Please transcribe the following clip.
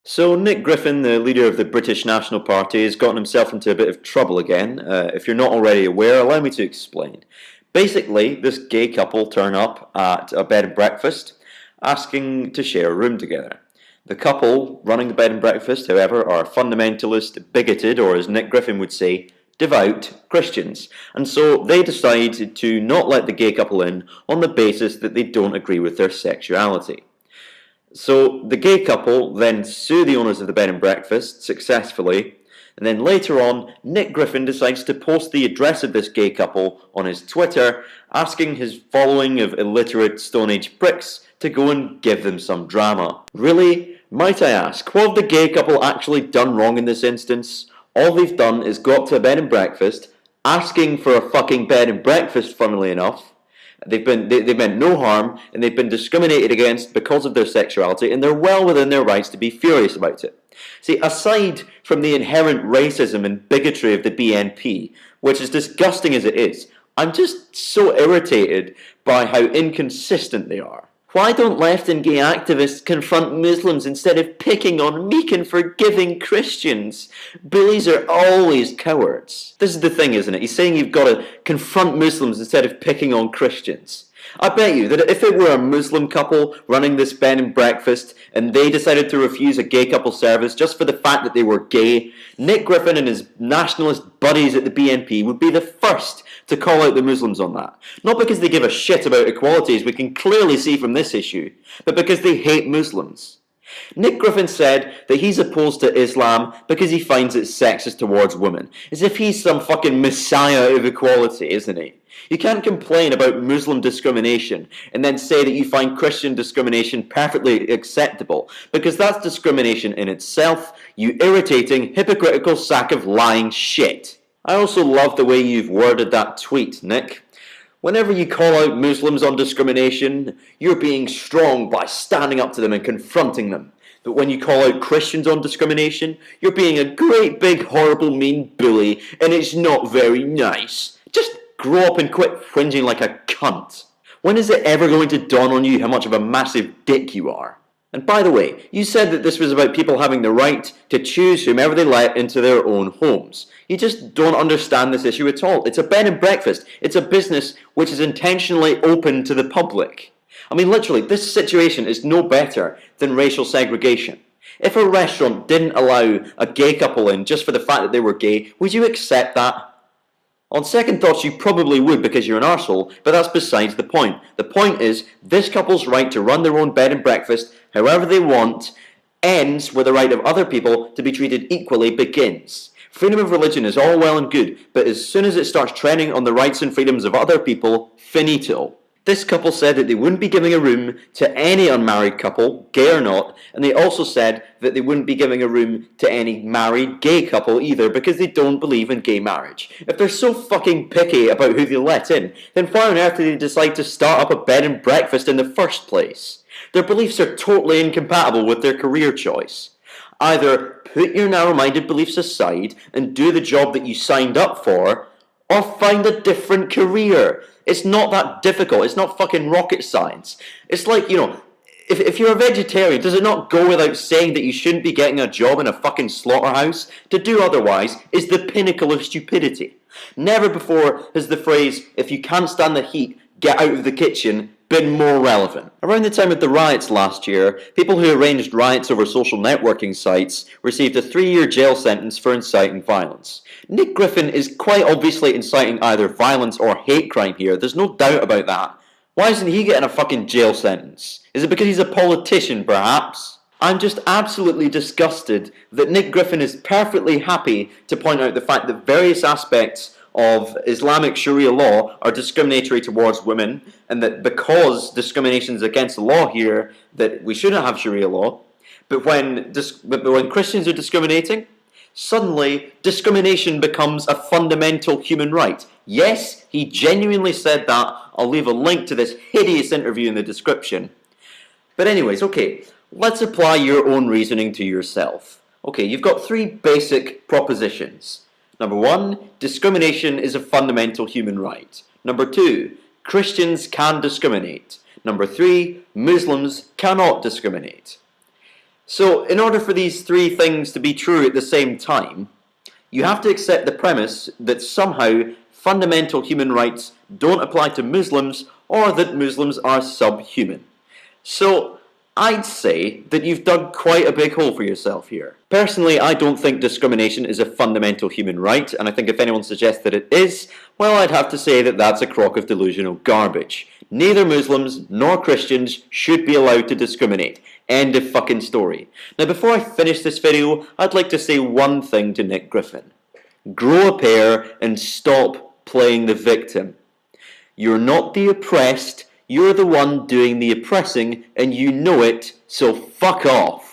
So Nick Griffin, the leader of the British National Party, has gotten himself into a bit of trouble again. If you're not already aware, allow me to explain. Basically, this gay couple turn up at a bed and breakfast, asking to share a room together. The couple running the bed and breakfast, however, are fundamentalist, bigoted, or as Nick Griffin would say, devout Christians. And so they decide to not let the gay couple in on the basis that they don't agree with their sexuality. So the gay couple then sue the owners of the bed and breakfast successfully, and then later on, Nick Griffin decides to post the address of this gay couple on his Twitter, asking his following of illiterate Stone Age pricks to go and give them some drama. Really? Might I ask, what have the gay couple actually done wrong in this instance? All they've done is go up to a bed and breakfast, asking for a fucking bed and breakfast, funnily enough. They've meant no harm, and they've been discriminated against because of their sexuality, and they're well within their rights to be furious about it. See, aside from the inherent racism and bigotry of the BNP, which is disgusting as it is, I'm just so irritated by how inconsistent they are. Why don't left and gay activists confront Muslims instead of picking on meek and forgiving Christians? Bullies are always cowards. This is the thing, isn't it? He's saying you've got to confront Muslims instead of picking on Christians. I bet you that if it were a Muslim couple running this bed and breakfast and they decided to refuse a gay couple service just for the fact that they were gay, Nick Griffin and his nationalist buddies at the BNP would be the first to call out the Muslims on that. Not because they give a shit about equality, as we can clearly see from this issue, but because they hate Muslims. Nick Griffin said that he's opposed to Islam because he finds it sexist towards women. As if he's some fucking messiah of equality, isn't he? You can't complain about Muslim discrimination and then say that you find Christian discrimination perfectly acceptable, because that's discrimination in itself, you irritating, hypocritical sack of lying shit. I also love the way you've worded that tweet, Nick. Whenever you call out Muslims on discrimination, you're being strong by standing up to them and confronting them. But when you call out Christians on discrimination, you're being a great big horrible mean bully, and it's not very nice. Just grow up and quit whinging like a cunt. When is it ever going to dawn on you how much of a massive dick you are? And by the way, you said that this was about people having the right to choose whomever they let into their own homes. You just don't understand this issue at all. It's a bed and breakfast. It's a business which is intentionally open to the public. I mean, literally, this situation is no better than racial segregation. If a restaurant didn't allow a gay couple in just for the fact that they were gay, would you accept that? On second thoughts, you probably would because you're an arsehole, but that's besides the point. The point is, this couple's right to run their own bed and breakfast however they want ends where the right of other people to be treated equally begins. Freedom of religion is all well and good, but as soon as it starts treading on the rights and freedoms of other people, finito. This couple said that they wouldn't be giving a room to any unmarried couple, gay or not, and they also said that they wouldn't be giving a room to any married gay couple either because they don't believe in gay marriage. If they're so fucking picky about who they let in, then why on earth did they decide to start up a bed and breakfast in the first place? Their beliefs are totally incompatible with their career choice. Either put your narrow-minded beliefs aside and do the job that you signed up for, or find a different career. It's not that difficult. It's not fucking rocket science. It's like, if you're a vegetarian, does it not go without saying that you shouldn't be getting a job in a fucking slaughterhouse? To do otherwise is the pinnacle of stupidity. Never before has the phrase, if you can't stand the heat, get out of the kitchen, been more relevant. Around the time of the riots last year, people who arranged riots over social networking sites received a 3-year jail sentence for inciting violence. Nick Griffin is quite obviously inciting either violence or hate crime here, there's no doubt about that. Why isn't he getting a fucking jail sentence? Is it because he's a politician, perhaps? I'm just absolutely disgusted that Nick Griffin is perfectly happy to point out the fact that various aspects of Islamic Sharia law are discriminatory towards women, and that because discrimination is against the law here, that we shouldn't have Sharia law. But when Christians are discriminating, suddenly discrimination becomes a fundamental human right. Yes, he genuinely said that. I'll leave a link to this hideous interview in the description. But anyways, okay, let's apply your own reasoning to yourself. Okay, you've got 3 basic propositions. Number 1, discrimination is a fundamental human right. Number 2, Christians can discriminate. Number 3, Muslims cannot discriminate. So, in order for these three things to be true at the same time, you have to accept the premise that somehow fundamental human rights don't apply to Muslims or that Muslims are subhuman. So, I'd say that you've dug quite a big hole for yourself here. Personally, I don't think discrimination is a fundamental human right, and I think if anyone suggests that it is, well, I'd have to say that that's a crock of delusional garbage. Neither Muslims nor Christians should be allowed to discriminate. End of fucking story. Now, before I finish this video, I'd like to say one thing to Nick Griffin. Grow a pair and stop playing the victim. You're not the oppressed, you're the one doing the oppressing, and you know it, so fuck off.